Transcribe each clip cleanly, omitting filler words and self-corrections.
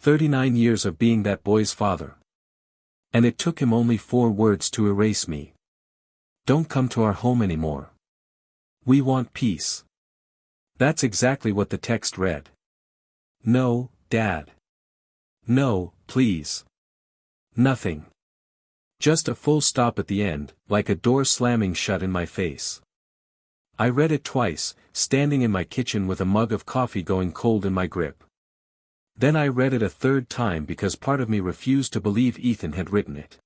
39 years of being that boy's father. And it took him only 4 words to erase me. Don't come to our home anymore. We want peace. That's exactly what the text read. No, Dad. No, please. Nothing. Just a full stop at the end, like a door slamming shut in my face. I read it twice, standing in my kitchen with a mug of coffee going cold in my grip. Then I read it a 3rd time because part of me refused to believe Ethan had written it.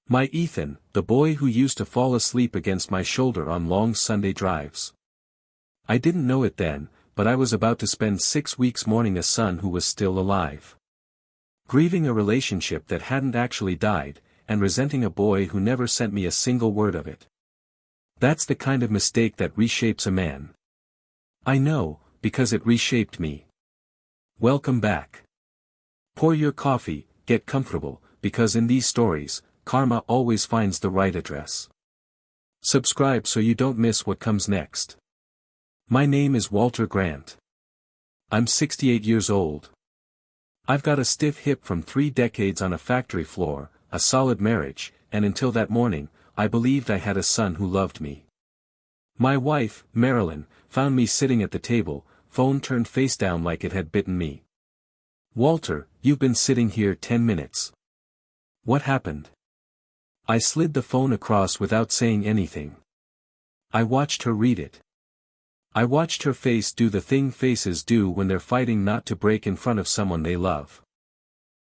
My Ethan, the boy who used to fall asleep against my shoulder on long Sunday drives. I didn't know it then, but I was about to spend 6 weeks mourning a son who was still alive. Grieving a relationship that hadn't actually died, and resenting a boy who never sent me a single word of it. That's the kind of mistake that reshapes a man. I know, because it reshaped me. Welcome back. Pour your coffee, get comfortable, because in these stories, karma always finds the right address. Subscribe so you don't miss what comes next. My name is Walter Grant. I'm 68 years old. I've got a stiff hip from 3 decades on a factory floor, a solid marriage, and until that morning, I believed I had a son who loved me. My wife, Marilyn, found me sitting at the table, phone turned face down like it had bitten me. Walter, you've been sitting here 10 minutes. What happened? I slid the phone across without saying anything. I watched her read it. I watched her face do the thing faces do when they're fighting not to break in front of someone they love.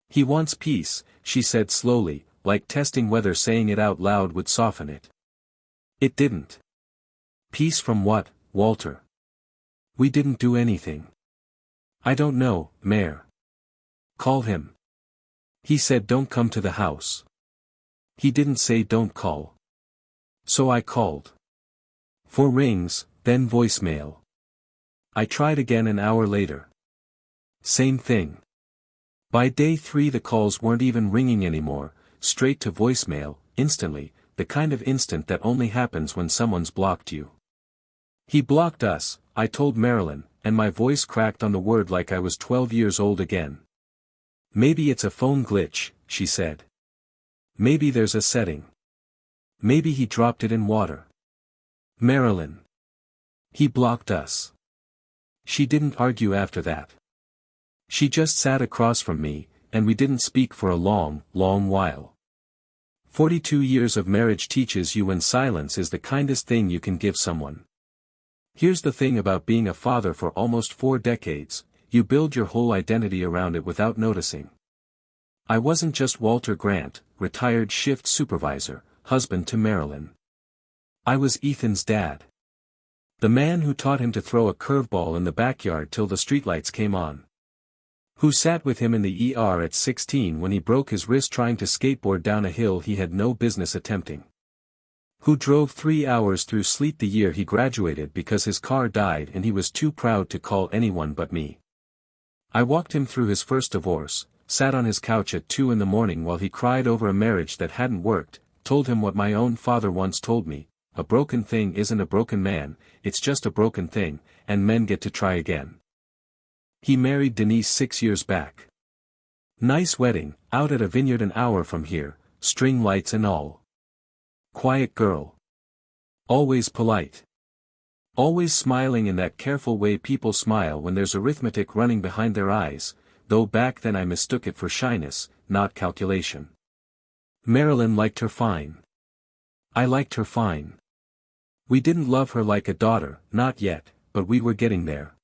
He wants peace, she said slowly, like testing whether saying it out loud would soften it. It didn't. Peace from what, Walter? We didn't do anything. I don't know, Mayor. Call him. He said don't come to the house. He didn't say don't call. So I called. 4 rings, then voicemail. I tried again an hour later. Same thing. By day 3 the calls weren't even ringing anymore, straight to voicemail, instantly, the kind of instant that only happens when someone's blocked you. He blocked us, I told Marilyn, and my voice cracked on the word like I was 12 years old again. Maybe it's a phone glitch, she said. Maybe there's a setting. Maybe he dropped it in water. Marilyn. He blocked us. She didn't argue after that. She just sat across from me, and we didn't speak for a long, long while. 42 years of marriage teaches you when silence is the kindest thing you can give someone. Here's the thing about being a father for almost 4 decades, you build your whole identity around it without noticing. I wasn't just Walter Grant, retired shift supervisor, husband to Marilyn. I was Ethan's dad. The man who taught him to throw a curveball in the backyard till the streetlights came on. Who sat with him in the ER at 16 when he broke his wrist trying to skateboard down a hill he had no business attempting. Who drove 3 hours through sleet the year he graduated because his car died and he was too proud to call anyone but me. I walked him through his first divorce, sat on his couch at 2 in the morning while he cried over a marriage that hadn't worked, told him what my own father once told me, a broken thing isn't a broken man, it's just a broken thing, and men get to try again. He married Denise 6 years back. Nice wedding, out at a vineyard an hour from here, string lights and all. Quiet girl. Always polite. Always smiling in that careful way people smile when there's arithmetic running behind their eyes, though back then I mistook it for shyness, not calculation. Marilyn liked her fine. I liked her fine. We didn't love her like a daughter, not yet, but we were getting there.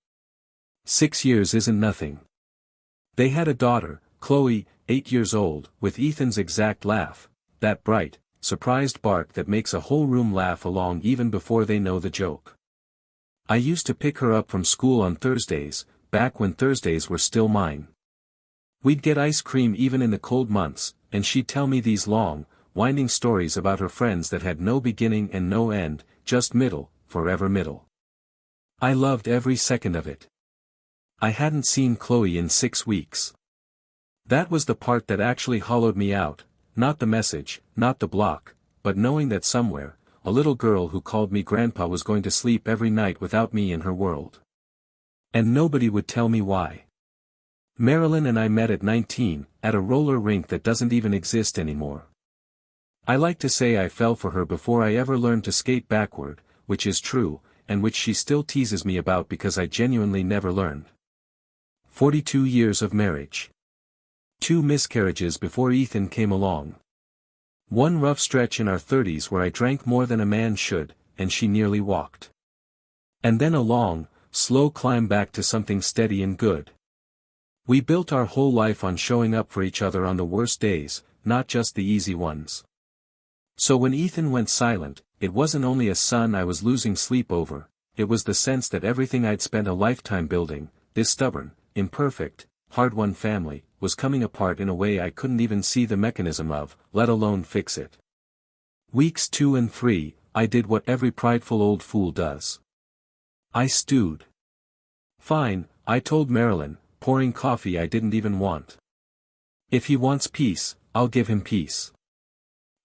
6 years isn't nothing. They had a daughter, Chloe, 8 years old, with Ethan's exact laugh, that bright, surprised bark that makes a whole room laugh along even before they know the joke. I used to pick her up from school on Thursdays, back when Thursdays were still mine. We'd get ice cream even in the cold months, and she'd tell me these long, winding stories about her friends that had no beginning and no end, just middle, forever middle. I loved every second of it. I hadn't seen Chloe in 6 weeks. That was the part that actually hollowed me out, not the message, not the block, but knowing that somewhere, a little girl who called me grandpa was going to sleep every night without me in her world. And nobody would tell me why. Marilyn and I met at 19, at a roller rink that doesn't even exist anymore. I like to say I fell for her before I ever learned to skate backward, which is true, and which she still teases me about because I genuinely never learned. 42 years of marriage. 2 miscarriages before Ethan came along. 1 rough stretch in our 30s where I drank more than a man should, and she nearly walked. And then a long, slow climb back to something steady and good. We built our whole life on showing up for each other on the worst days, not just the easy ones. So when Ethan went silent, it wasn't only a son I was losing sleep over, it was the sense that everything I'd spent a lifetime building, this stubborn, imperfect, hard-won family, was coming apart in a way I couldn't even see the mechanism of, let alone fix it. Weeks 2 and 3, I did what every prideful old fool does. I stewed. Fine, I told Marilyn, pouring coffee I didn't even want. If he wants peace, I'll give him peace.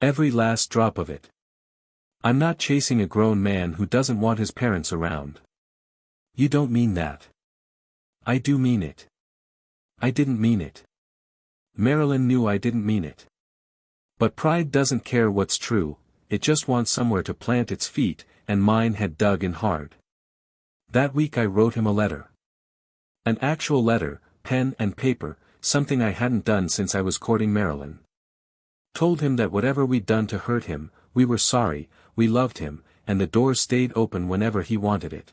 Every last drop of it. I'm not chasing a grown man who doesn't want his parents around. You don't mean that. I do mean it. I didn't mean it. Marilyn knew I didn't mean it. But pride doesn't care what's true, it just wants somewhere to plant its feet, and mine had dug in hard. That week I wrote him a letter. An actual letter, pen and paper, something I hadn't done since I was courting Marilyn. Told him that whatever we'd done to hurt him, we were sorry, we loved him, and the door stayed open whenever he wanted it.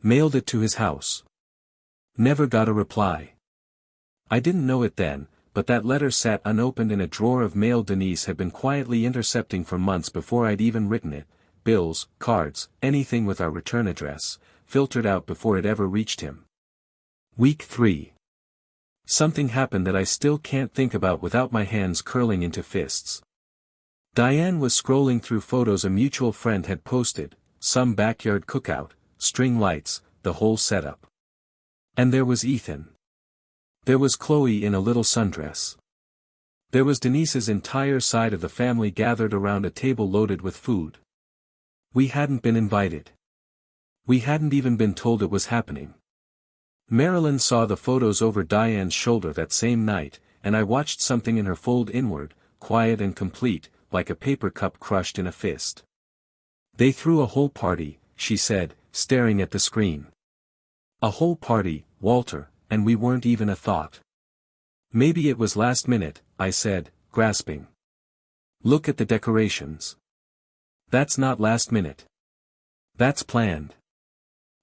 Mailed it to his house. Never got a reply. I didn't know it then, but that letter sat unopened in a drawer of mail Denise had been quietly intercepting for months before I'd even written it. Bills, cards, anything with our return address, filtered out before it ever reached him. Week 3. Something happened that I still can't think about without my hands curling into fists. Diane was scrolling through photos a mutual friend had posted, some backyard cookout, string lights, the whole setup. And there was Ethan. There was Chloe in a little sundress. There was Denise's entire side of the family gathered around a table loaded with food. We hadn't been invited. We hadn't even been told it was happening. Marilyn saw the photos over Diane's shoulder that same night, and I watched something in her fold inward, quiet and complete, like a paper cup crushed in a fist. They threw a whole party, she said, staring at the screen. A whole party, Walter, and we weren't even a thought. Maybe it was last minute, I said, grasping. Look at the decorations. That's not last minute. That's planned.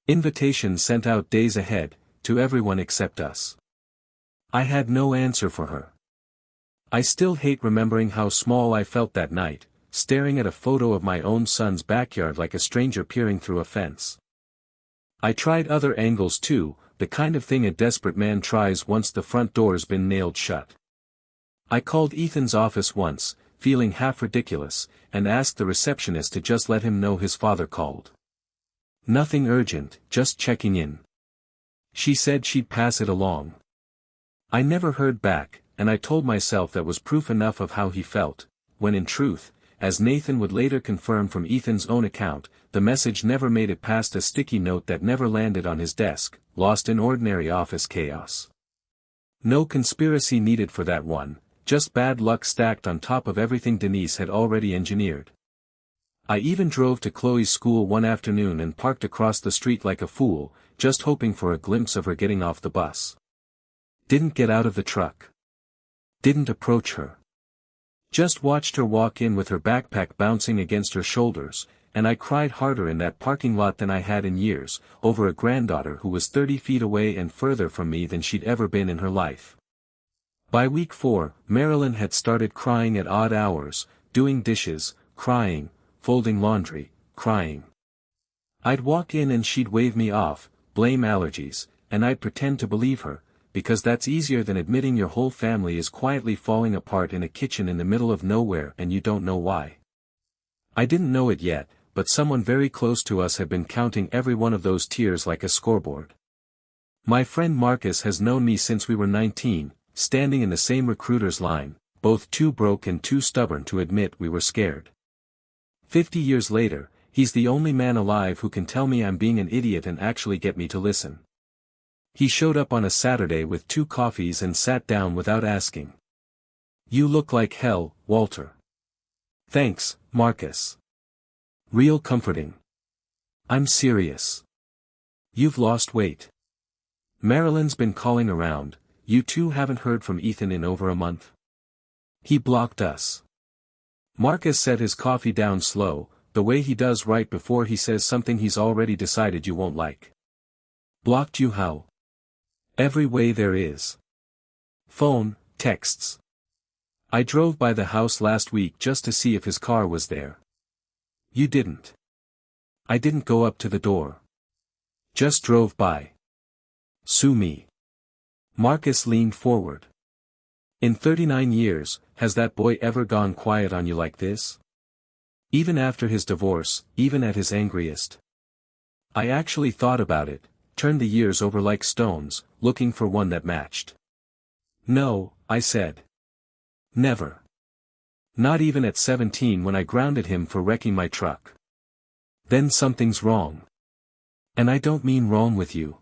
Invitations sent out days ahead, to everyone except us. I had no answer for her. I still hate remembering how small I felt that night, staring at a photo of my own son's backyard like a stranger peering through a fence. I tried other angles too, the kind of thing a desperate man tries once the front door's been nailed shut. I called Ethan's office once, feeling half ridiculous, and asked the receptionist to just let him know his father called. Nothing urgent, just checking in. She said she'd pass it along. I never heard back, and I told myself that was proof enough of how he felt, when in truth, as Nathan would later confirm from Ethan's own account, the message never made it past a sticky note that never landed on his desk, lost in ordinary office chaos. No conspiracy needed for that one, just bad luck stacked on top of everything Denise had already engineered. I even drove to Chloe's school one afternoon and parked across the street like a fool, just hoping for a glimpse of her getting off the bus. Didn't get out of the truck. Didn't approach her. Just watched her walk in with her backpack bouncing against her shoulders, and I cried harder in that parking lot than I had in years, over a granddaughter who was 30 feet away and further from me than she'd ever been in her life. By week 4, Marilyn had started crying at odd hours, doing dishes, crying, folding laundry, crying. I'd walk in and she'd wave me off, blame allergies, and I'd pretend to believe her, because that's easier than admitting your whole family is quietly falling apart in a kitchen in the middle of nowhere and you don't know why. I didn't know it yet, but someone very close to us had been counting every one of those tears like a scoreboard. My friend Marcus has known me since we were 19, standing in the same recruiter's line, both too broke and too stubborn to admit we were scared. 50 years later, he's the only man alive who can tell me I'm being an idiot and actually get me to listen. He showed up on a Saturday with 2 coffees and sat down without asking. "You look like hell, Walter." "Thanks, Marcus. Real comforting." "I'm serious. You've lost weight. Marilyn's been calling around. You two haven't heard from Ethan in over a month." "He blocked us." Marcus set his coffee down slow, the way he does right before he says something he's already decided you won't like. "Blocked you how?" "Every way there is. Phone, texts. I drove by the house last week just to see if his car was there." "You didn't." "I didn't go up to the door. Just drove by." "Sue me." Marcus leaned forward. "In 39 years, has that boy ever gone quiet on you like this? Even after his divorce, even at his angriest?" I actually thought about it, turned the years over like stones, looking for one that matched. "No," I said. "Never. Not even at 17 when I grounded him for wrecking my truck." "Then something's wrong. And I don't mean wrong with you.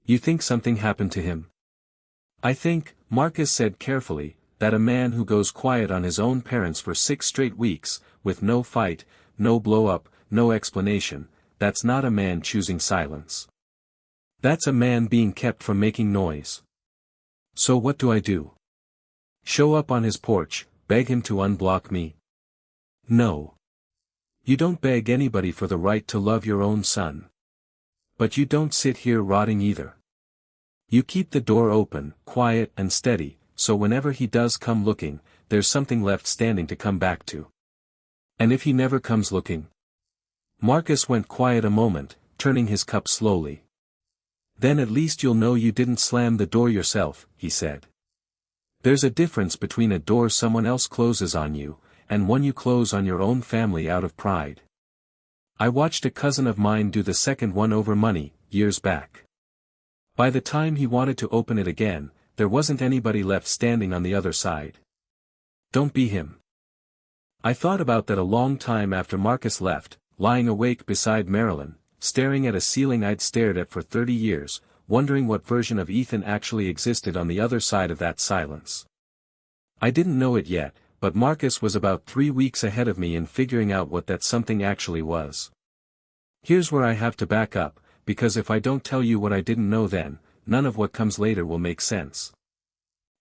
You think something happened to him?" "I think," Marcus said carefully, "that a man who goes quiet on his own parents for 6 straight weeks, with no fight, no blow-up, no explanation, that's not a man choosing silence. That's a man being kept from making noise." "So what do I do? Show up on his porch, beg him to unblock me?" "No. You don't beg anybody for the right to love your own son. But you don't sit here rotting either. You keep the door open, quiet and steady, so whenever he does come looking, there's something left standing to come back to." "And if he never comes looking?" Marcus went quiet a moment, turning his cup slowly. "Then at least you'll know you didn't slam the door yourself," he said. "There's a difference between a door someone else closes on you, and one you close on your own family out of pride. I watched a cousin of mine do the second one over money, years back. By the time he wanted to open it again, there wasn't anybody left standing on the other side. Don't be him." I thought about that a long time after Marcus left, lying awake beside Marilyn, staring at a ceiling I'd stared at for 30 years, wondering what version of Ethan actually existed on the other side of that silence. I didn't know it yet, but Marcus was about 3 weeks ahead of me in figuring out what that something actually was. Here's where I have to back up, because if I don't tell you what I didn't know then, none of what comes later will make sense.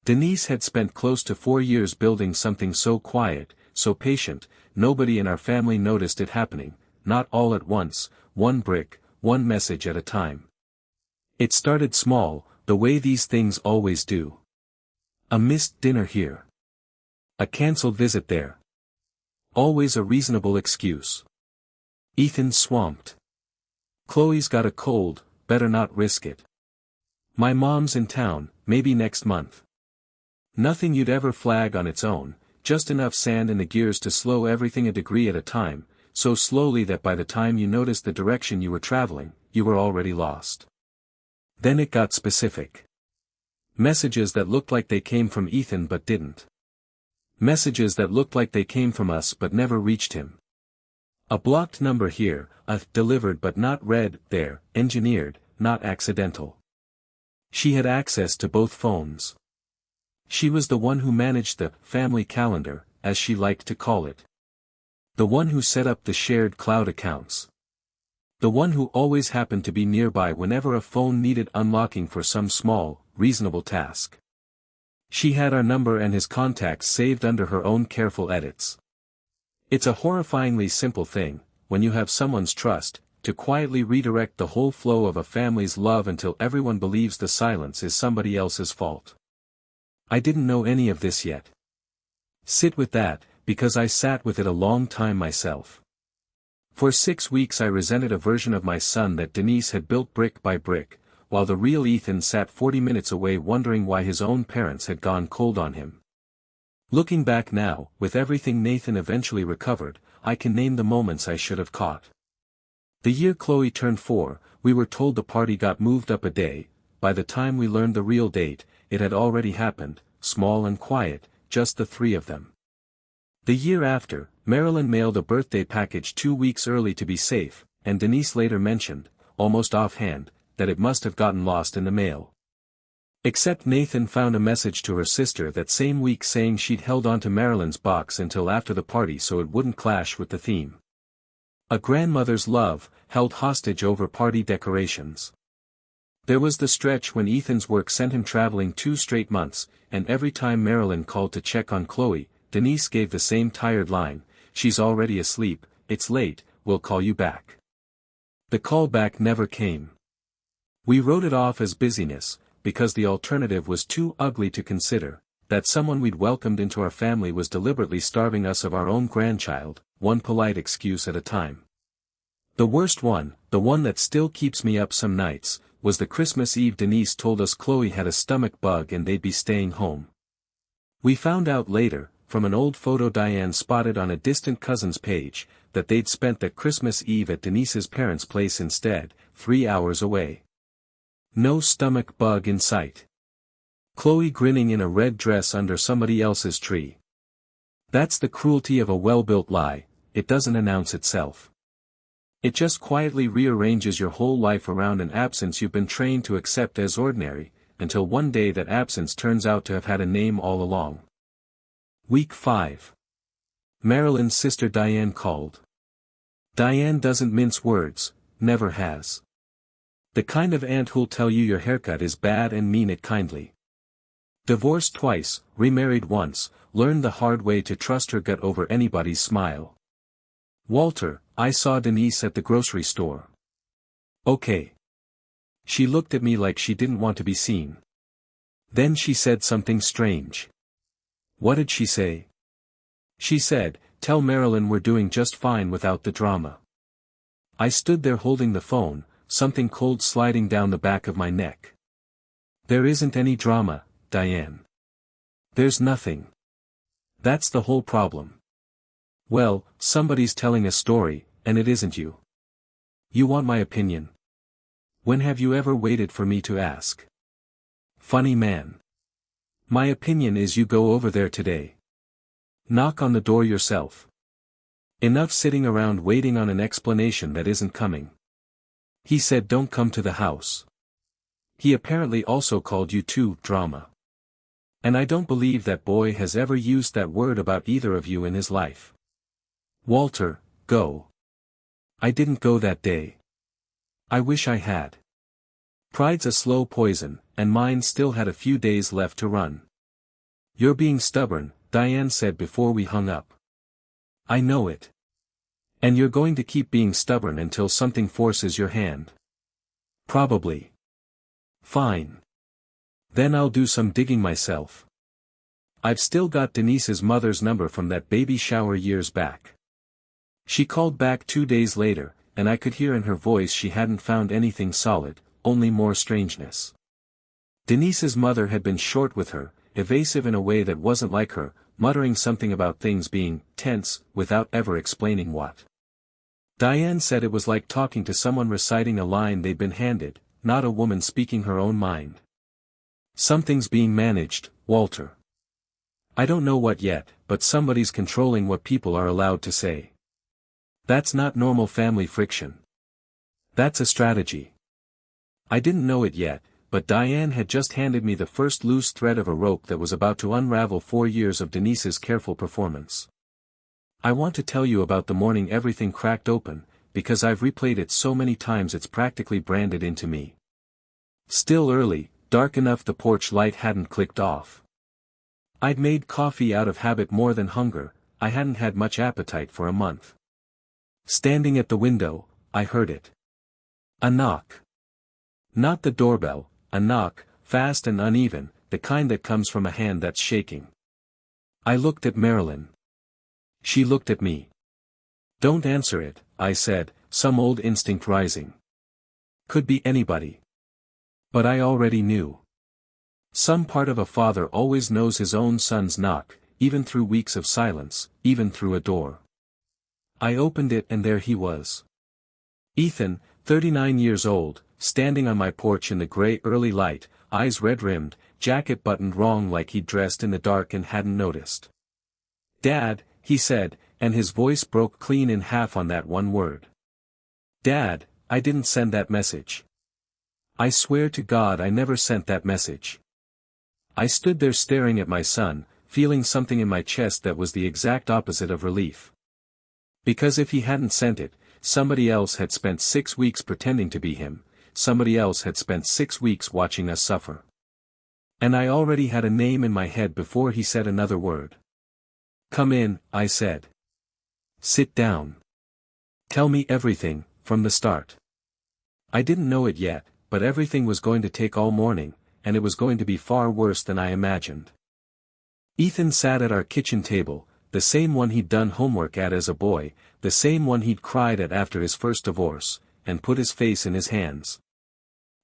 Denise had spent close to 4 years building something so quiet, so patient, nobody in our family noticed it happening, not all at once, one brick, one message at a time. It started small, the way these things always do. A missed dinner here. A cancelled visit there. Always a reasonable excuse. Ethan's swamped. Chloe's got a cold, better not risk it. My mom's in town, maybe next month. Nothing you'd ever flag on its own, just enough sand in the gears to slow everything a degree at a time, so slowly that by the time you noticed the direction you were traveling, you were already lost. Then it got specific. Messages that looked like they came from Ethan but didn't. Messages that looked like they came from us but never reached him. A blocked number here, a delivered but not read there, engineered, not accidental. She had access to both phones. She was the one who managed the family calendar, as she liked to call it. The one who set up the shared cloud accounts. The one who always happened to be nearby whenever a phone needed unlocking for some small, reasonable task. She had our number and his contacts saved under her own careful edits. It's a horrifyingly simple thing, when you have someone's trust, to quietly redirect the whole flow of a family's love until everyone believes the silence is somebody else's fault. I didn't know any of this yet. Sit with that, because I sat with it a long time myself. For 6 weeks I resented a version of my son that Denise had built brick by brick, while the real Ethan sat 40 minutes away wondering why his own parents had gone cold on him. Looking back now, with everything Nathan eventually recovered, I can name the moments I should have caught. The year Chloe turned 4, we were told the party got moved up a day. By the time we learned the real date, it had already happened, small and quiet, just the 3 of them. The year after, Marilyn mailed a birthday package 2 weeks early to be safe, and Denise later mentioned, almost offhand, that it must have gotten lost in the mail. Except Nathan found a message to her sister that same week saying she'd held onto Marilyn's box until after the party so it wouldn't clash with the theme. A grandmother's love, held hostage over party decorations. There was the stretch when Ethan's work sent him traveling 2 straight months, and every time Marilyn called to check on Chloe, Denise gave the same tired line, "She's already asleep, it's late, we'll call you back." The call back never came. We wrote it off as busyness, because the alternative was too ugly to consider, that someone we'd welcomed into our family was deliberately starving us of our own grandchild, one polite excuse at a time. The worst one, the one that still keeps me up some nights, was the Christmas Eve Denise told us Chloe had a stomach bug and they'd be staying home. We found out later, from an old photo Diane spotted on a distant cousin's page, that they'd spent that Christmas Eve at Denise's parents' place instead, 3 hours away. No stomach bug in sight. Chloe grinning in a red dress under somebody else's tree. That's the cruelty of a well-built lie, it doesn't announce itself. It just quietly rearranges your whole life around an absence you've been trained to accept as ordinary, until one day that absence turns out to have had a name all along. Week 5. Marilyn's sister Diane called. Diane doesn't mince words, never has. The kind of aunt who'll tell you your haircut is bad and mean it kindly. Divorced twice, remarried once, learned the hard way to trust her gut over anybody's smile. "Walter, I saw Denise at the grocery store." "Okay." She looked at me like she didn't want to be seen. Then she said something strange. "What did she say?" "She said, tell Marilyn we're doing just fine without the drama." I stood there holding the phone, something cold sliding down the back of my neck. "There isn't any drama, Diane. There's nothing. That's the whole problem." "Well, somebody's telling a story, and it isn't you. You want my opinion? When have you ever waited for me to ask?" Funny man. "My opinion is you go over there today. Knock on the door yourself. Enough sitting around waiting on an explanation that isn't coming." He said don't come to the house. He apparently also called you too, drama. And I don't believe that boy has ever used that word about either of you in his life. "Walter, go." I didn't go that day. I wish I had. Pride's a slow poison, and mine still had a few days left to run. "You're being stubborn," Diane said before we hung up. "I know it. And you're going to keep being stubborn until something forces your hand." "Probably." "Fine. Then I'll do some digging myself. I've still got Denise's mother's number from that baby shower years back. She called back 2 days later, and I could hear in her voice she hadn't found anything solid, only more strangeness. Denise's mother had been short with her, evasive in a way that wasn't like her, muttering something about things being tense, without ever explaining what. Diane said it was like talking to someone reciting a line they'd been handed, not a woman speaking her own mind. "Something's being managed, Walter. I don't know what yet, but somebody's controlling what people are allowed to say. That's not normal family friction. That's a strategy." I didn't know it yet, but Diane had just handed me the first loose thread of a rope that was about to unravel 4 years of Denise's careful performance. I want to tell you about the morning everything cracked open, because I've replayed it so many times it's practically branded into me. Still early, dark enough the porch light hadn't clicked off. I'd made coffee out of habit more than hunger, I hadn't had much appetite for a month. Standing at the window, I heard it. A knock. Not the doorbell, a knock, fast and uneven, the kind that comes from a hand that's shaking. I looked at Marilyn. She looked at me. "Don't answer it," I said, some old instinct rising. Could be anybody. But I already knew. Some part of a father always knows his own son's knock, even through weeks of silence, even through a door. I opened it and there he was. Ethan, 39 years old, standing on my porch in the gray early light, eyes red-rimmed, jacket buttoned wrong like he'd dressed in the dark and hadn't noticed. "Dad," he said, and his voice broke clean in half on that one word. "Dad, I didn't send that message." I swear to God I never sent that message. I stood there staring at my son, feeling something in my chest that was the exact opposite of relief. Because if he hadn't sent it, somebody else had spent 6 weeks pretending to be him, somebody else had spent 6 weeks watching us suffer. And I already had a name in my head before he said another word. "Come in," I said. "Sit down. Tell me everything, from the start." I didn't know it yet, but everything was going to take all morning, and it was going to be far worse than I imagined. Ethan sat at our kitchen table, the same one he'd done homework at as a boy, the same one he'd cried at after his first divorce, and put his face in his hands.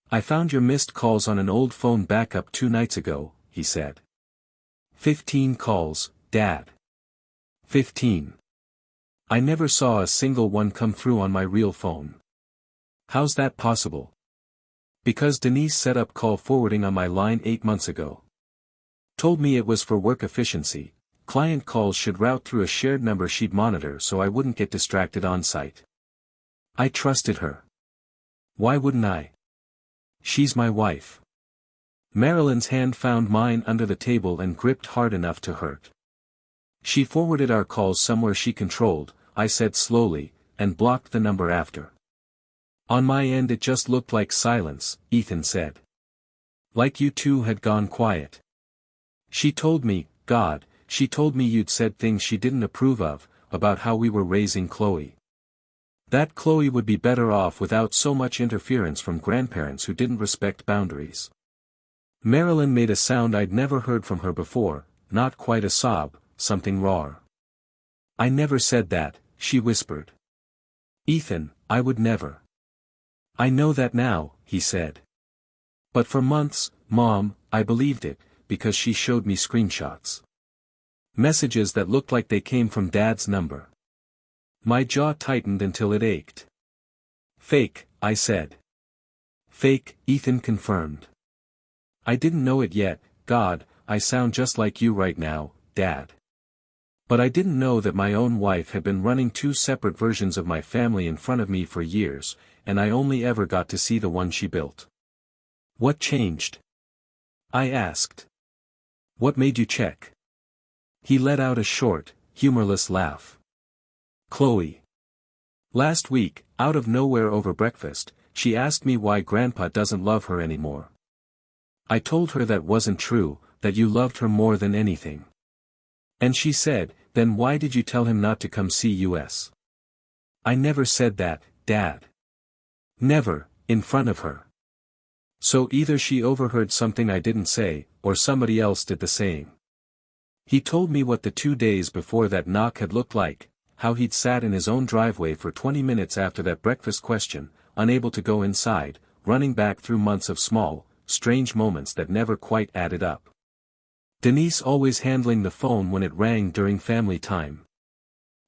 "I found your missed calls on an old phone backup 2 nights ago," he said. 15 calls, Dad. 15. I never saw a single one come through on my real phone. How's that possible? Because Denise set up call forwarding on my line 8 months ago. Told me it was for work efficiency, client calls should route through a shared number she'd monitor so I wouldn't get distracted on site. I trusted her. Why wouldn't I? She's my wife. Marilyn's hand found mine under the table and gripped hard enough to hurt. She forwarded our calls somewhere she controlled, I said slowly, and blocked the number after. On my end it just looked like silence, Ethan said. Like you two had gone quiet. She told me, God, she told me you'd said things she didn't approve of, about how we were raising Chloe. That Chloe would be better off without so much interference from grandparents who didn't respect boundaries. Marilyn made a sound I'd never heard from her before, not quite a sob, something raw. I never said that, she whispered. Ethan, I would never. I know that now, he said. But for months, Mom, I believed it, because she showed me screenshots. Messages that looked like they came from Dad's number. My jaw tightened until it ached. Fake, I said. Fake, Ethan confirmed. I didn't know it yet, God, I sound just like you right now, Dad. But I didn't know that my own wife had been running 2 separate versions of my family in front of me for years, and I only ever got to see the one she built. What changed? I asked. What made you check? He let out a short, humorless laugh. Chloe. Last week, out of nowhere over breakfast, she asked me why Grandpa doesn't love her anymore. I told her that wasn't true, that you loved her more than anything. And she said, then why did you tell him not to come see us? I never said that, Dad. Never, in front of her. So either she overheard something I didn't say, or somebody else did the same. He told me what the 2 days before that knock had looked like, how he'd sat in his own driveway for 20 minutes after that breakfast question, unable to go inside, running back through months of small, strange moments that never quite added up. Denise always handling the phone when it rang during family time.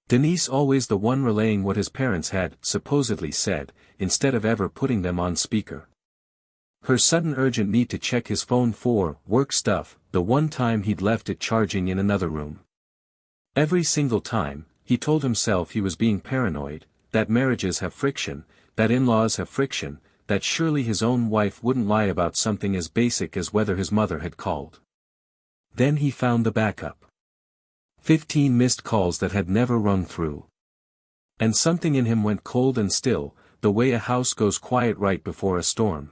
Denise always the one relaying what his parents had supposedly said, instead of ever putting them on speaker. Her sudden urgent need to check his phone for work stuff, the one time he'd left it charging in another room. Every single time, he told himself he was being paranoid, that marriages have friction, that in-laws have friction, that surely his own wife wouldn't lie about something as basic as whether his mother had called. Then he found the backup. 15 missed calls that had never rung through. And something in him went cold and still, the way a house goes quiet right before a storm.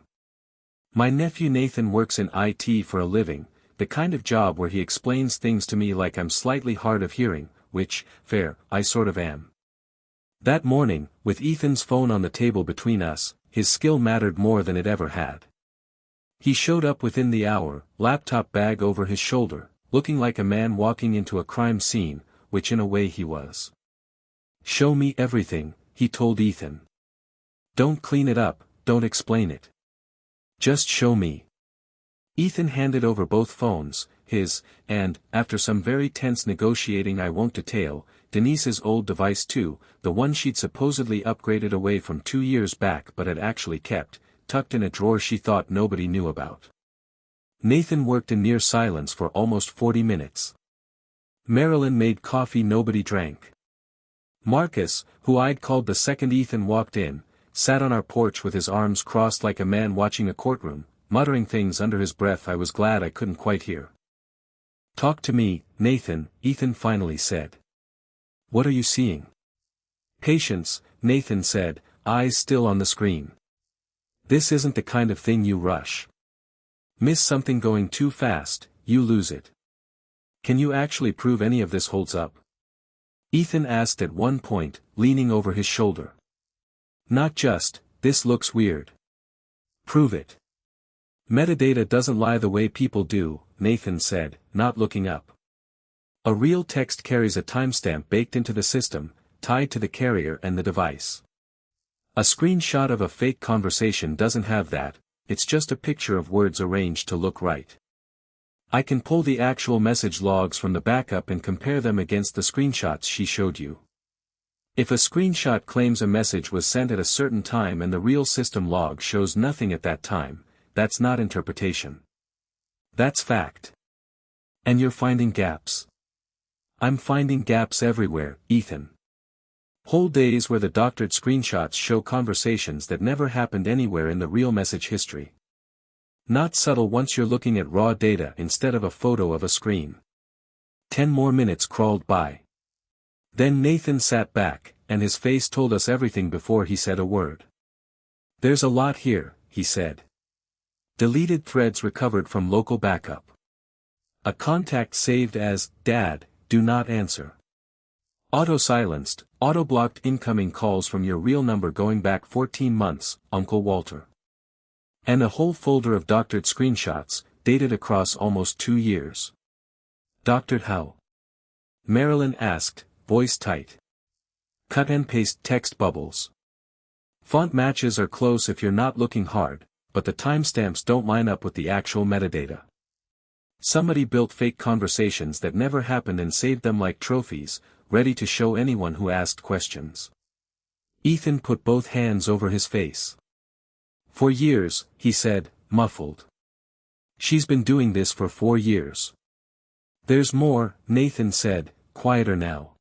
My nephew Nathan works in IT for a living, the kind of job where he explains things to me like I'm slightly hard of hearing, which, fair, I sort of am. That morning, with Ethan's phone on the table between us, his skill mattered more than it ever had. He showed up within the hour, laptop bag over his shoulder, looking like a man walking into a crime scene, which in a way he was. Show me everything, he told Ethan. Don't clean it up, don't explain it. Just show me. Ethan handed over both phones, his, and, after some very tense negotiating I won't detail, Denise's old device too, the one she'd supposedly upgraded away from 2 years back but had actually kept, tucked in a drawer she thought nobody knew about. Nathan worked in near silence for almost 40 minutes. Marilyn made coffee nobody drank. Marcus, who I'd called the second Ethan walked in, sat on our porch with his arms crossed like a man watching a courtroom, muttering things under his breath I was glad I couldn't quite hear. "Talk to me, Nathan," Ethan finally said. "What are you seeing?" "Patience," Nathan said, eyes still on the screen. "This isn't the kind of thing you rush. Miss something going too fast, you lose it. Can you actually prove any of this holds up?" Ethan asked at one point, leaning over his shoulder. "Not just, this looks weird." "Prove it." "Metadata doesn't lie the way people do," Nathan said, not looking up. "A real text carries a timestamp baked into the system, tied to the carrier and the device. A screenshot of a fake conversation doesn't have that, it's just a picture of words arranged to look right. I can pull the actual message logs from the backup and compare them against the screenshots she showed you. If a screenshot claims a message was sent at a certain time and the real system log shows nothing at that time, that's not interpretation. That's fact. And you're finding gaps." "I'm finding gaps everywhere, Ethan. Whole days where the doctored screenshots show conversations that never happened anywhere in the real message history. Not subtle once you're looking at raw data instead of a photo of a screen." 10 more minutes crawled by. Then Nathan sat back, and his face told us everything before he said a word. "There's a lot here," he said. "Deleted threads recovered from local backup. A contact saved as, Dad, do not answer. Auto-silenced, auto-blocked incoming calls from your real number going back 14 months, Uncle Walter. And a whole folder of doctored screenshots, dated across almost 2 years." "Doctored how?" Marilyn asked, voice tight. "Cut and paste text bubbles. Font matches are close if you're not looking hard, but the timestamps don't line up with the actual metadata. Somebody built fake conversations that never happened and saved them like trophies, ready to show anyone who asked questions." Ethan put both hands over his face. "For years," he said, muffled. "She's been doing this for 4 years. There's more," Nathan said, quieter now.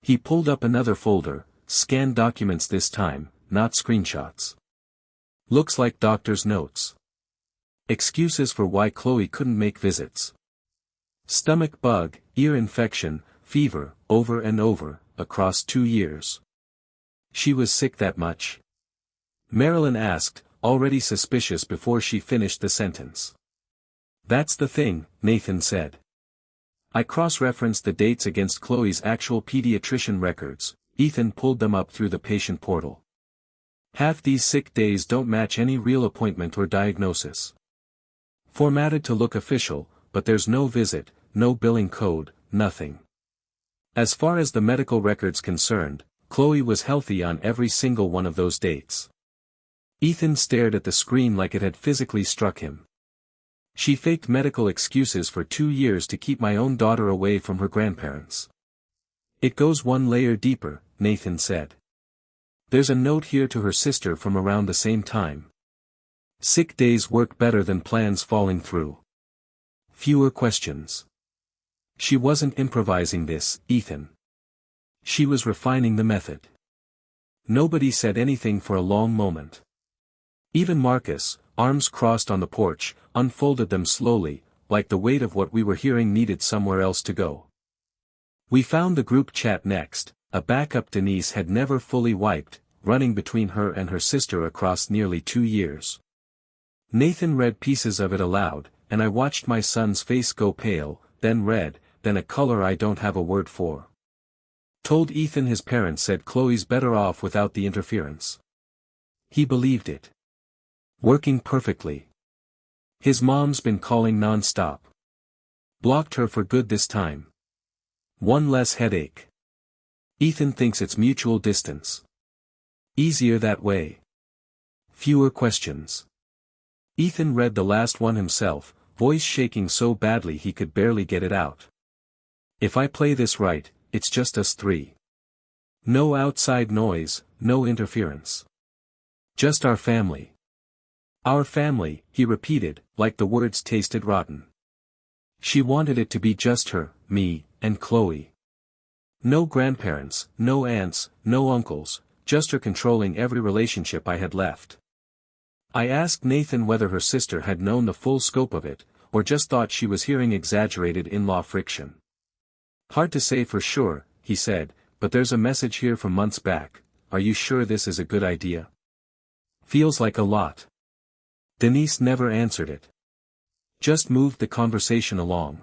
He pulled up another folder, scanned documents this time, not screenshots. "Looks like doctor's notes. Excuses for why Chloe couldn't make visits. Stomach bug, ear infection, fever, over and over, across 2 years. She was sick that much?" Marilyn asked, already suspicious before she finished the sentence. "That's the thing," Nathan said. "I cross-referenced the dates against Chloe's actual pediatrician records." Ethan pulled them up through the patient portal. "Half these sick days don't match any real appointment or diagnosis. Formatted to look official, but there's no visit, no billing code, nothing. As far as the medical record's concerned, Chloe was healthy on every single one of those dates." Ethan stared at the screen like it had physically struck him. "She faked medical excuses for 2 years to keep my own daughter away from her grandparents." "It goes one layer deeper," Nathan said. "There's a note here to her sister from around the same time. Sick days work better than plans falling through. Fewer questions." She wasn't improvising this, Ethan. She was refining the method. Nobody said anything for a long moment. Even Marcus, arms crossed on the porch, unfolded them slowly, like the weight of what we were hearing needed somewhere else to go. We found the group chat next, a backup Denise had never fully wiped, running between her and her sister across nearly 2 years. Nathan read pieces of it aloud, and I watched my son's face go pale, then red, then a color I don't have a word for. Told Ethan his parents said Chloe's better off without the interference. He believed it. Working perfectly. His mom's been calling non-stop. Blocked her for good this time. One less headache. Ethan thinks it's mutual distance. Easier that way. Fewer questions. Ethan read the last one himself, voice shaking so badly he could barely get it out. "If I play this right, it's just us 3. No outside noise, no interference. Just our family. Our family," he repeated, like the words tasted rotten. She wanted it to be just her, me, and Chloe. No grandparents, no aunts, no uncles, just her controlling every relationship I had left. I asked Nathan whether her sister had known the full scope of it, or just thought she was hearing exaggerated in-law friction. Hard to say for sure, he said, but there's a message here from months back. Are you sure this is a good idea? Feels like a lot. Denise never answered it. Just moved the conversation along.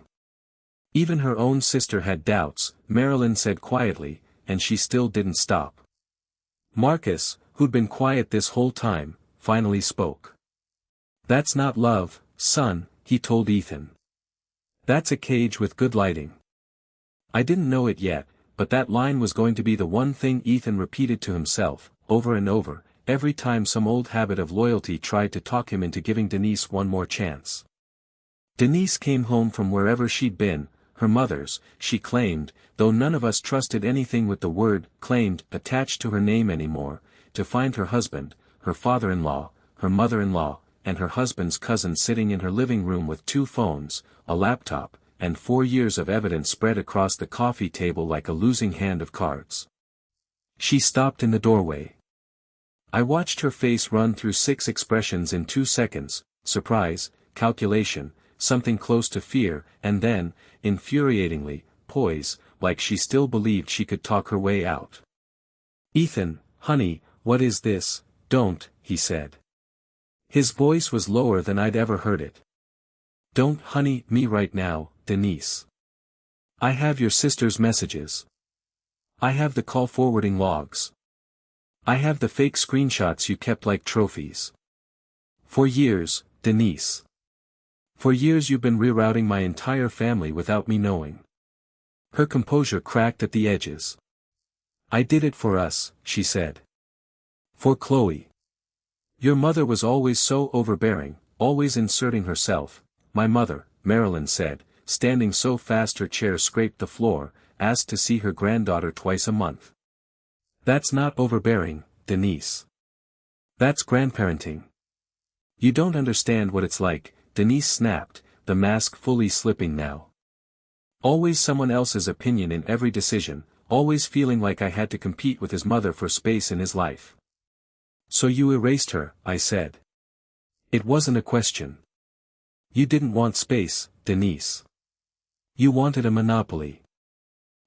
Even her own sister had doubts, Marilyn said quietly, and she still didn't stop. Marcus, who'd been quiet this whole time, finally spoke. That's not love, son, he told Ethan. That's a cage with good lighting. I didn't know it yet, but that line was going to be the one thing Ethan repeated to himself, over and over, every time some old habit of loyalty tried to talk him into giving Denise one more chance. Denise came home from wherever she'd been, her mother's, she claimed, though none of us trusted anything with the word "claimed" attached to her name anymore, to find her husband, her father-in-law, her mother-in-law, and her husband's cousin sitting in her living room with 2 phones, a laptop, and 4 years of evidence spread across the coffee table like a losing hand of cards. She stopped in the doorway. I watched her face run through 6 expressions in 2 seconds, surprise, calculation, something close to fear, and then, infuriatingly, poise, like she still believed she could talk her way out. Ethan, honey, what is this? Don't, he said. His voice was lower than I'd ever heard it. Don't honey me right now, Denise. I have your sister's messages. I have the call forwarding logs. I have the fake screenshots you kept like trophies. For years, Denise. For years you've been rerouting my entire family without me knowing. Her composure cracked at the edges. I did it for us, she said. For Chloe. Your mother was always so overbearing, always inserting herself. My mother, Marilyn said, standing so fast her chair scraped the floor, asked to see her granddaughter twice a month. That's not overbearing, Denise. That's grandparenting. You don't understand what it's like, Denise snapped, the mask fully slipping now. Always someone else's opinion in every decision, always feeling like I had to compete with his mother for space in his life. So you erased her, I said. It wasn't a question. You didn't want space, Denise. You wanted a monopoly.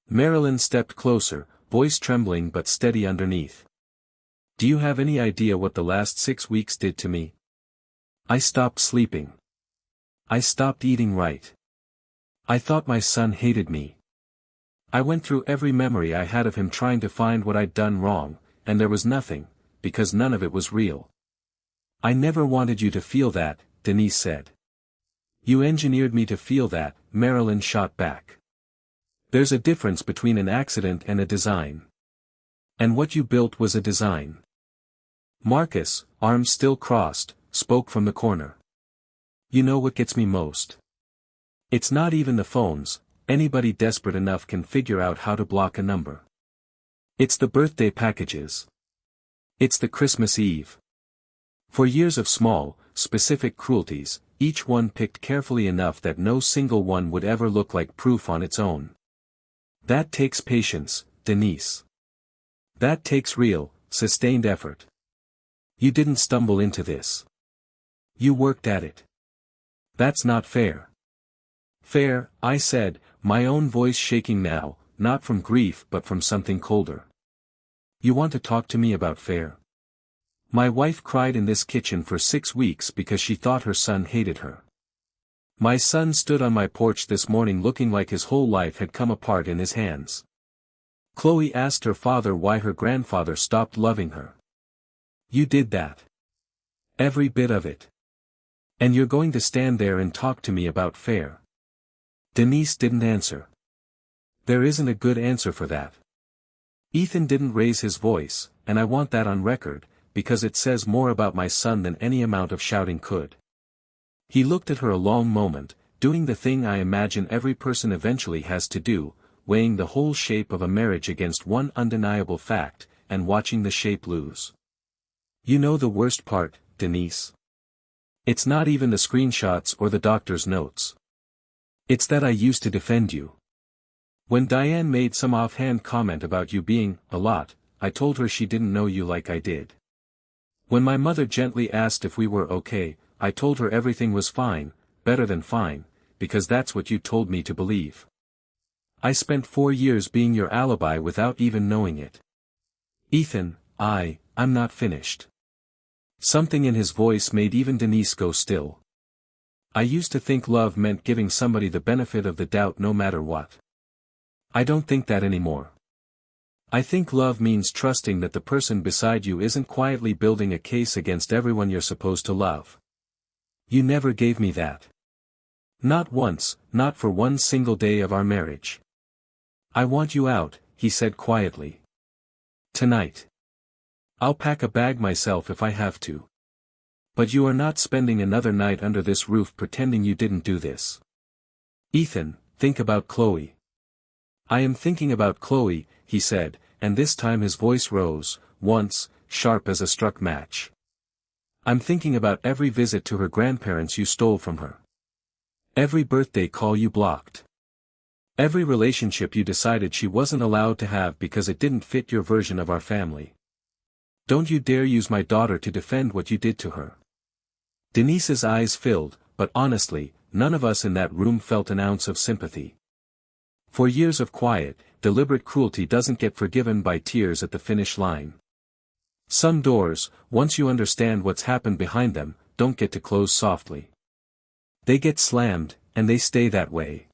Marilyn stepped closer, voice trembling but steady underneath. Do you have any idea what the last 6 weeks did to me? I stopped sleeping. I stopped eating right. I thought my son hated me. I went through every memory I had of him trying to find what I'd done wrong, and there was nothing, because none of it was real. I never wanted you to feel that, Denise said. You engineered me to feel that, Marilyn shot back. There's a difference between an accident and a design. And what you built was a design. Marcus, arms still crossed, spoke from the corner. You know what gets me most? It's not even the phones, anybody desperate enough can figure out how to block a number. It's the birthday packages. It's the Christmas Eve. For years of small, specific cruelties, each one picked carefully enough that no single one would ever look like proof on its own. That takes patience, Denise. That takes real, sustained effort. You didn't stumble into this. You worked at it. That's not fair. Fair, I said, my own voice shaking now, not from grief but from something colder. You want to talk to me about fair? My wife cried in this kitchen for 6 weeks because she thought her son hated her. My son stood on my porch this morning looking like his whole life had come apart in his hands. Chloe asked her father why her grandfather stopped loving her. You did that. Every bit of it. And you're going to stand there and talk to me about fair. Denise didn't answer. There isn't a good answer for that. Ethan didn't raise his voice, and I want that on record, because it says more about my son than any amount of shouting could. He looked at her a long moment, doing the thing I imagine every person eventually has to do, weighing the whole shape of a marriage against one undeniable fact, and watching the shape lose. You know the worst part, Denise? It's not even the screenshots or the doctor's notes. It's that I used to defend you. When Diane made some offhand comment about you being, a lot, I told her she didn't know you like I did. When my mother gently asked if we were okay, I told her everything was fine, better than fine, because that's what you told me to believe. I spent 4 years being your alibi without even knowing it. Ethan, I'm not finished. Something in his voice made even Denise go still. I used to think love meant giving somebody the benefit of the doubt no matter what. I don't think that anymore. I think love means trusting that the person beside you isn't quietly building a case against everyone you're supposed to love. You never gave me that. Not once, not for one single day of our marriage. I want you out, he said quietly. Tonight. I'll pack a bag myself if I have to. But you are not spending another night under this roof pretending you didn't do this. Ethan, think about Chloe. I am thinking about Chloe, he said, and this time his voice rose, once, sharp as a struck match. I'm thinking about every visit to her grandparents you stole from her. Every birthday call you blocked. Every relationship you decided she wasn't allowed to have because it didn't fit your version of our family. Don't you dare use my daughter to defend what you did to her. Denise's eyes filled, but honestly, none of us in that room felt an ounce of sympathy. For years of quiet, deliberate cruelty doesn't get forgiven by tears at the finish line. Some doors, once you understand what's happened behind them, don't get to close softly. They get slammed, and they stay that way.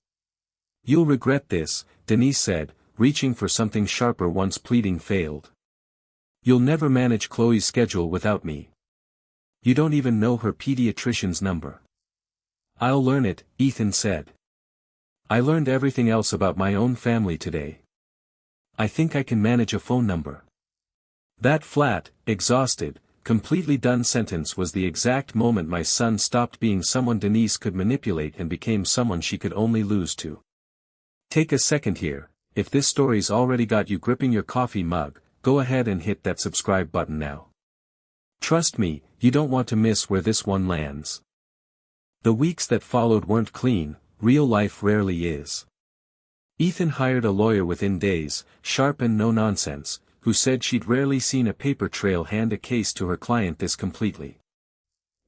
You'll regret this, Denise said, reaching for something sharper once pleading failed. You'll never manage Chloe's schedule without me. You don't even know her pediatrician's number. I'll learn it, Ethan said. I learned everything else about my own family today. I think I can manage a phone number. That flat, exhausted, completely done sentence was the exact moment my son stopped being someone Denise could manipulate and became someone she could only lose to. Take a second here, if this story's already got you gripping your coffee mug, go ahead and hit that subscribe button now. Trust me, you don't want to miss where this one lands. The weeks that followed weren't clean, real life rarely is. Ethan hired a lawyer within days, sharp and no nonsense, who said she'd rarely seen a paper trail hand a case to her client this completely.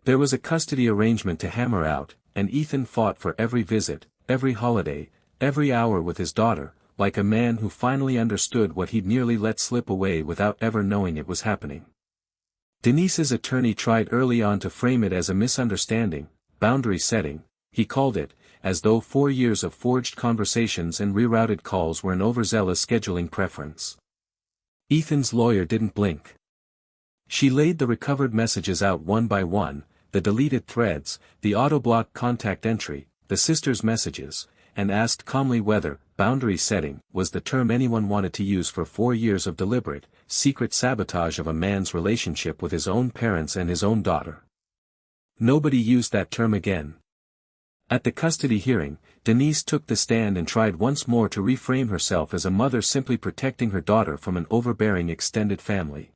There was a custody arrangement to hammer out, and Ethan fought for every visit, every holiday, every hour with his daughter, like a man who finally understood what he'd nearly let slip away without ever knowing it was happening. Denise's attorney tried early on to frame it as a misunderstanding, boundary setting, he called it, as though 4 years of forged conversations and rerouted calls were an overzealous scheduling preference. Ethan's lawyer didn't blink. She laid the recovered messages out one by one, the deleted threads, the auto-block contact entry, the sister's messages, and asked calmly whether boundary setting was the term anyone wanted to use for 4 years of deliberate, secret sabotage of a man's relationship with his own parents and his own daughter. Nobody used that term again. At the custody hearing, Denise took the stand and tried once more to reframe herself as a mother simply protecting her daughter from an overbearing extended family.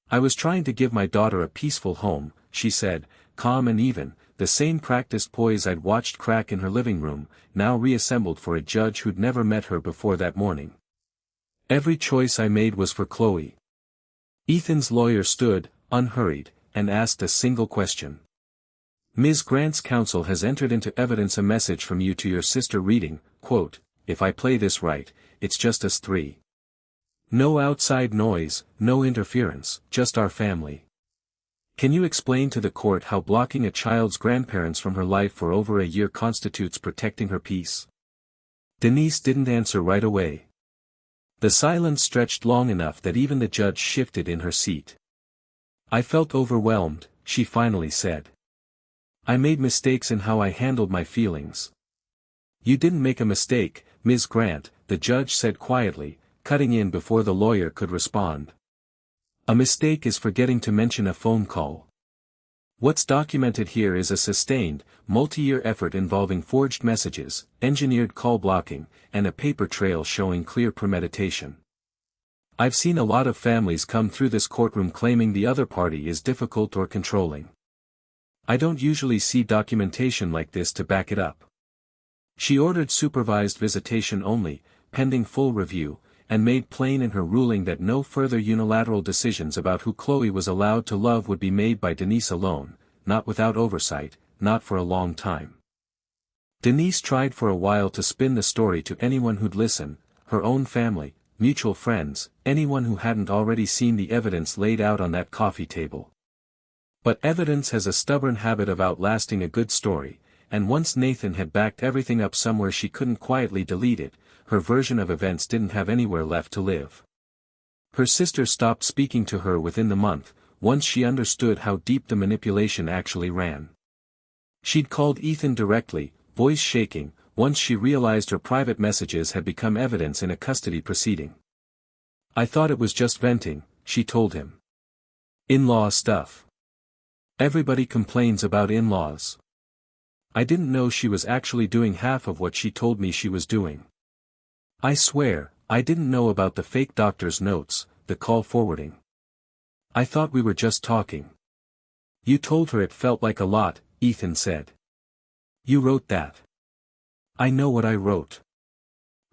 I was trying to give my daughter a peaceful home, she said, calm and even, the same practiced poise I'd watched crack in her living room, now reassembled for a judge who'd never met her before that morning. Every choice I made was for Chloe. Ethan's lawyer stood, unhurried, and asked a single question. Ms. Grant's counsel has entered into evidence a message from you to your sister reading, quote, if I play this right, it's just us three. No outside noise, no interference, just our family. Can you explain to the court how blocking a child's grandparents from her life for over a year constitutes protecting her peace? Denise didn't answer right away. The silence stretched long enough that even the judge shifted in her seat. I felt overwhelmed, she finally said. I made mistakes in how I handled my feelings. You didn't make a mistake, Ms. Grant, the judge said quietly, cutting in before the lawyer could respond. A mistake is forgetting to mention a phone call. What's documented here is a sustained, multi-year effort involving forged messages, engineered call blocking, and a paper trail showing clear premeditation. I've seen a lot of families come through this courtroom claiming the other party is difficult or controlling. I don't usually see documentation like this to back it up. She ordered supervised visitation only, pending full review, and made plain in her ruling that no further unilateral decisions about who Chloe was allowed to love would be made by Denise alone, not without oversight, not for a long time. Denise tried for a while to spin the story to anyone who'd listen, her own family, mutual friends, anyone who hadn't already seen the evidence laid out on that coffee table. But evidence has a stubborn habit of outlasting a good story, and once Nathan had backed everything up somewhere she couldn't quietly delete it, her version of events didn't have anywhere left to live. Her sister stopped speaking to her within the month, once she understood how deep the manipulation actually ran. She'd called Ethan directly, voice shaking, once she realized her private messages had become evidence in a custody proceeding. "I thought it was just venting," she told him. "In-law stuff. Everybody complains about in-laws. I didn't know she was actually doing half of what she told me she was doing. I swear, I didn't know about the fake doctor's notes, the call forwarding. I thought we were just talking." "You told her it felt like a lot," Ethan said. "You wrote that." "I know what I wrote.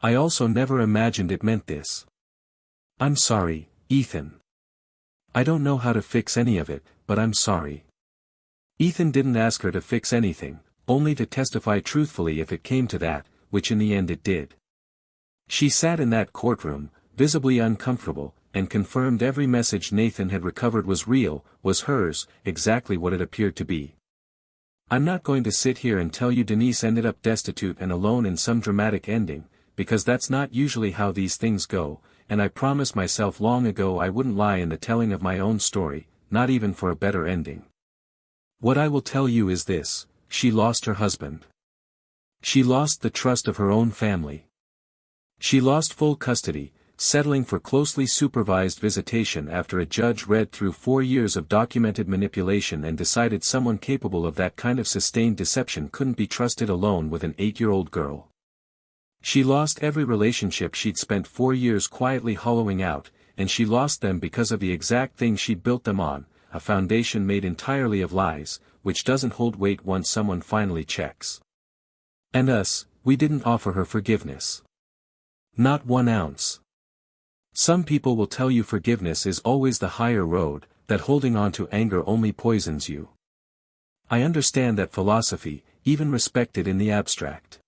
I also never imagined it meant this. I'm sorry, Ethan. I don't know how to fix any of it, but I'm sorry." Ethan didn't ask her to fix anything, only to testify truthfully if it came to that, which in the end it did. She sat in that courtroom, visibly uncomfortable, and confirmed every message Nathan had recovered was real, was hers, exactly what it appeared to be. "I'm not going to sit here and tell you Denise ended up destitute and alone in some dramatic ending, because that's not usually how these things go, and I promised myself long ago I wouldn't lie in the telling of my own story, not even for a better ending. What I will tell you is this: she lost her husband. She lost the trust of her own family. She lost full custody, settling for closely supervised visitation after a judge read through 4 years of documented manipulation and decided someone capable of that kind of sustained deception couldn't be trusted alone with an 8-year-old girl. She lost every relationship she'd spent 4 years quietly hollowing out, and she lost them because of the exact thing she'd built them on, a foundation made entirely of lies, which doesn't hold weight once someone finally checks. And us, we didn't offer her forgiveness. Not 1 ounce. Some people will tell you forgiveness is always the higher road, that holding on to anger only poisons you. I understand that philosophy, even respected in the abstract.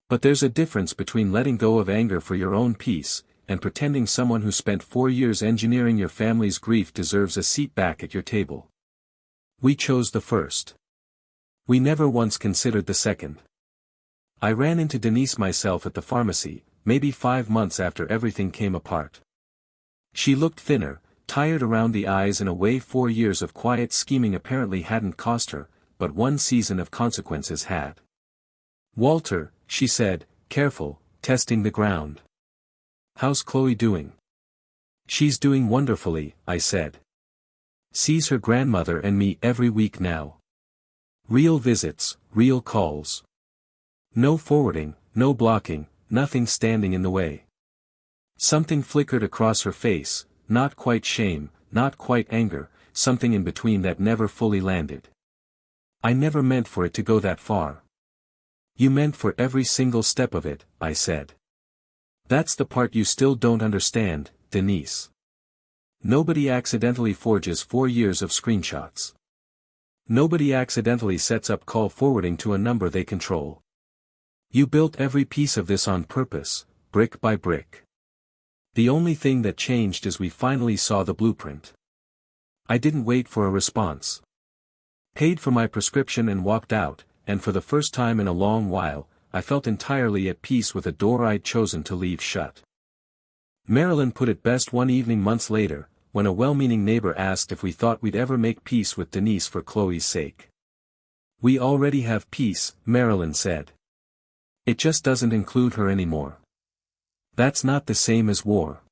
But there's a difference between letting go of anger for your own peace, and pretending someone who spent 4 years engineering your family's grief deserves a seat back at your table. We chose the first. We never once considered the second. I ran into Denise myself at the pharmacy, maybe 5 months after everything came apart. She looked thinner, tired around the eyes in a way 4 years of quiet scheming apparently hadn't cost her, but 1 season of consequences had. "Walter," she said, careful, testing the ground. "How's Chloe doing?" "She's doing wonderfully," I said. "Sees her grandmother and me every week now. Real visits, real calls. No forwarding, no blocking, nothing standing in the way." Something flickered across her face, not quite shame, not quite anger, something in between that never fully landed. "I never meant for it to go that far." "You meant for every single step of it," I said. "That's the part you still don't understand, Denise. Nobody accidentally forges 4 years of screenshots. Nobody accidentally sets up call forwarding to a number they control. You built every piece of this on purpose, brick by brick. The only thing that changed is we finally saw the blueprint." I didn't wait for a response. Paid for my prescription and walked out, and for the first time in a long while, I felt entirely at peace with a door I'd chosen to leave shut. Marilyn put it best one evening months later, when a well-meaning neighbor asked if we thought we'd ever make peace with Denise for Chloe's sake. "We already have peace," Marilyn said. "It just doesn't include her anymore. That's not the same as war.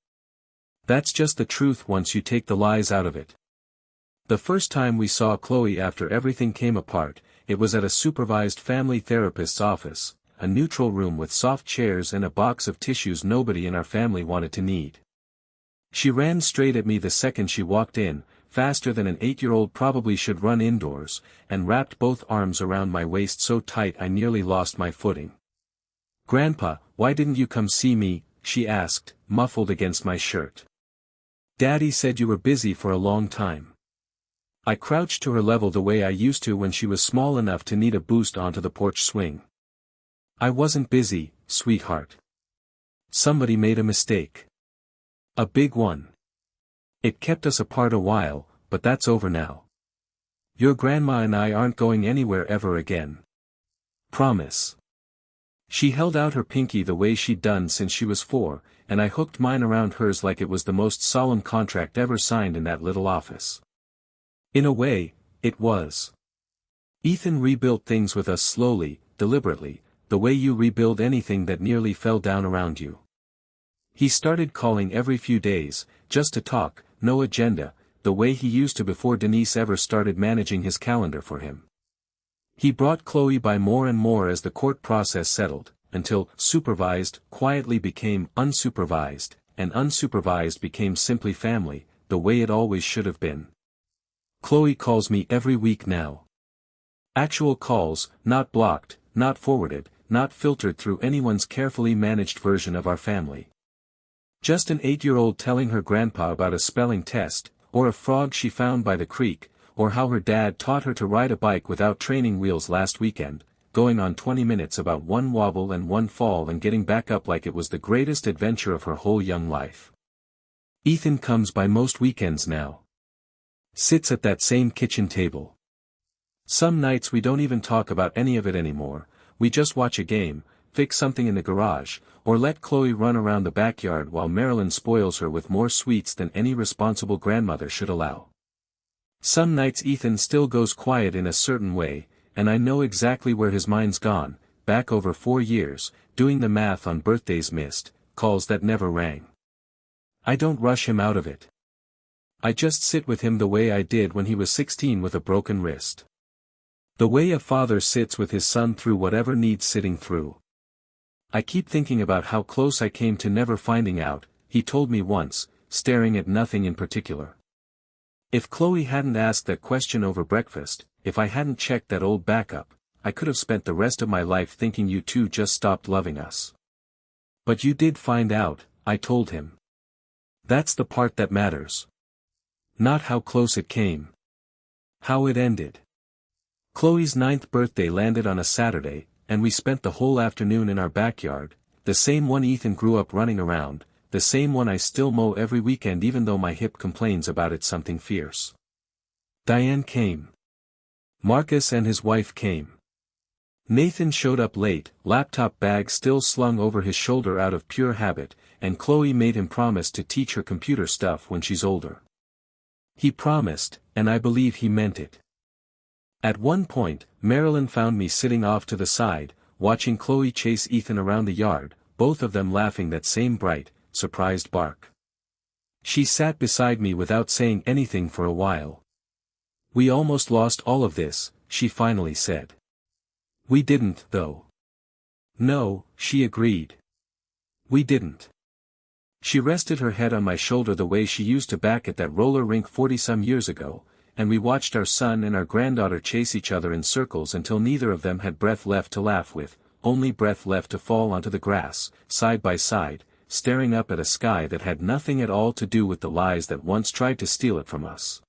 That's just the truth once you take the lies out of it. The first time we saw Chloe after everything came apart, it was at a supervised family therapist's office, a neutral room with soft chairs and a box of tissues nobody in our family wanted to need. She ran straight at me the second she walked in, faster than an 8-year-old probably should run indoors, and wrapped both arms around my waist so tight I nearly lost my footing. "Grandpa, why didn't you come see me?" she asked, muffled against my shirt. Daddy said you were busy for a long time. I crouched to her level the way I used to when she was small enough to need a boost onto the porch swing. I wasn't busy, sweetheart. Somebody made a mistake. A big one. It kept us apart a while, but that's over now. Your grandma and I aren't going anywhere ever again. Promise. She held out her pinky the way she'd done since she was 4, and I hooked mine around hers like it was the most solemn contract ever signed in that little office. In a way, it was. Ethan rebuilt things with us slowly, deliberately, the way you rebuild anything that nearly fell down around you. He started calling every few days, just to talk, no agenda, the way he used to before Denise ever started managing his calendar for him. He brought Chloe by more and more as the court process settled, until supervised quietly became unsupervised, and unsupervised became simply family, the way it always should have been. Chloe calls me every week now. Actual calls, not blocked, not forwarded, not filtered through anyone's carefully managed version of our family. Just an 8-year-old telling her grandpa about a spelling test, or a frog she found by the creek, or how her dad taught her to ride a bike without training wheels last weekend, going on 20 minutes about one wobble and one fall and getting back up like it was the greatest adventure of her whole young life. Ethan comes by most weekends now. Sits at that same kitchen table. Some nights we don't even talk about any of it anymore, we just watch a game, fix something in the garage, or let Chloe run around the backyard while Marilyn spoils her with more sweets than any responsible grandmother should allow. Some nights Ethan still goes quiet in a certain way, and I know exactly where his mind's gone, back over 4 years, doing the math on birthdays missed, calls that never rang. I don't rush him out of it. I just sit with him the way I did when he was 16 with a broken wrist. The way a father sits with his son through whatever needs sitting through. I keep thinking about how close I came to never finding out, he told me once, staring at nothing in particular. If Chloe hadn't asked that question over breakfast, if I hadn't checked that old backup, I could have spent the rest of my life thinking you two just stopped loving us. But you did find out, I told him. That's the part that matters. Not how close it came. How it ended. Chloe's 9th birthday landed on a Saturday, and we spent the whole afternoon in our backyard, the same one Ethan grew up running around, the same one I still mow every weekend even though my hip complains about it something fierce. Diane came. Marcus and his wife came. Nathan showed up late, laptop bag still slung over his shoulder out of pure habit, and Chloe made him promise to teach her computer stuff when she's older. He promised, and I believe he meant it. At one point, Marilyn found me sitting off to the side, watching Chloe chase Ethan around the yard, both of them laughing that same bright, surprised bark. She sat beside me without saying anything for a while. We almost lost all of this, she finally said. We didn't, though. No, she agreed. We didn't. She rested her head on my shoulder the way she used to back at that roller rink 40-some years ago, and we watched our son and our granddaughter chase each other in circles until neither of them had breath left to laugh with, only breath left to fall onto the grass, side by side, staring up at a sky that had nothing at all to do with the lies that once tried to steal it from us.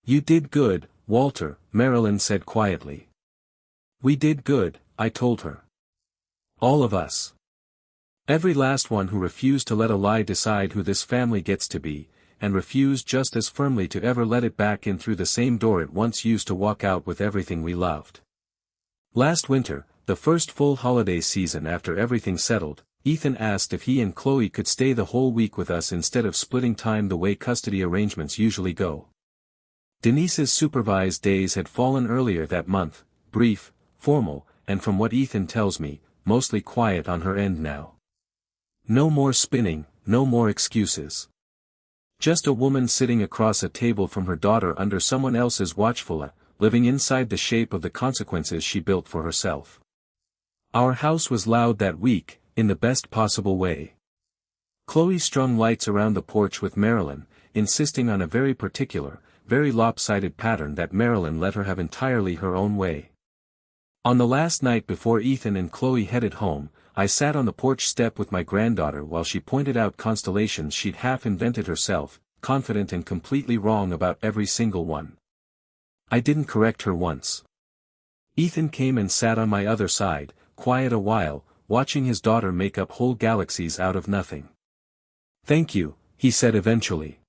You did good, Walter, Marilyn said quietly. We did good, I told her. All of us. Every last one who refused to let a lie decide who this family gets to be, and refused just as firmly to ever let it back in through the same door it once used to walk out with everything we loved. Last winter, the first full holiday season after everything settled, Ethan asked if he and Chloe could stay the whole week with us instead of splitting time the way custody arrangements usually go. Denise's supervised days had fallen earlier that month, brief, formal, and from what Ethan tells me, mostly quiet on her end now. No more spinning, no more excuses. Just a woman sitting across a table from her daughter under someone else's watchful eye, living inside the shape of the consequences she built for herself. Our house was loud that week, in the best possible way. Chloe strung lights around the porch with Marilyn, insisting on a very particular, very lopsided pattern that Marilyn let her have entirely her own way. On the last night before Ethan and Chloe headed home, I sat on the porch step with my granddaughter while she pointed out constellations she'd half invented herself, confident and completely wrong about every single one. I didn't correct her once. Ethan came and sat on my other side, quiet a while, watching his daughter make up whole galaxies out of nothing. "Thank you," he said eventually.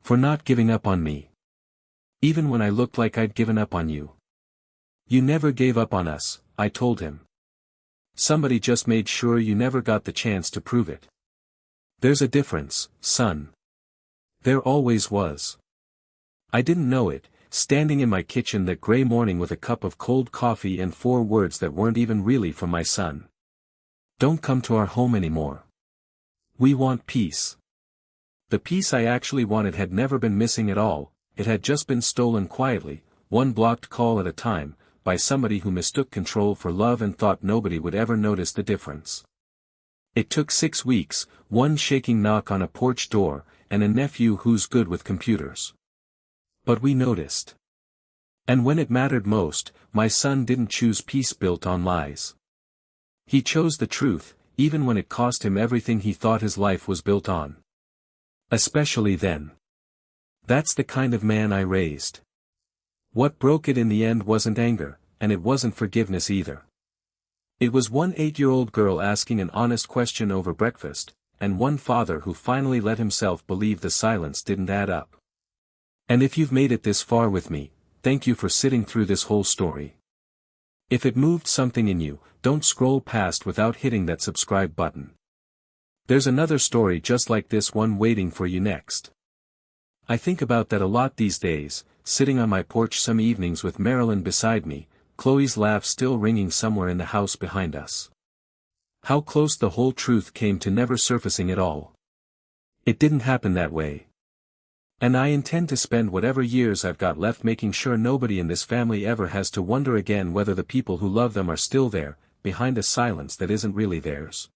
"For not giving up on me. Even when I looked like I'd given up on you. You never gave up on us," I told him. "Somebody just made sure you never got the chance to prove it. There's a difference, son. There always was." I didn't know it, standing in my kitchen that gray morning with a cup of cold coffee and 4 words that weren't even really from my son. "Don't come to our home anymore. We want peace." The peace I actually wanted had never been missing at all, it had just been stolen quietly, one blocked call at a time, by somebody who mistook control for love and thought nobody would ever notice the difference. It took 6 weeks, one shaking knock on a porch door, and a nephew who's good with computers. But we noticed. And when it mattered most, my son didn't choose peace built on lies. He chose the truth, even when it cost him everything he thought his life was built on. Especially then. That's the kind of man I raised. What broke it in the end wasn't anger, and it wasn't forgiveness either. It was one 8-year-old girl asking an honest question over breakfast, and one father who finally let himself believe the silence didn't add up. And if you've made it this far with me, thank you for sitting through this whole story. If it moved something in you, don't scroll past without hitting that subscribe button. There's another story just like this one waiting for you next. I think about that a lot these days, sitting on my porch some evenings with Marilyn beside me, Chloe's laugh still ringing somewhere in the house behind us. How close the whole truth came to never surfacing at all. It didn't happen that way. And I intend to spend whatever years I've got left making sure nobody in this family ever has to wonder again whether the people who love them are still there, behind a silence that isn't really theirs.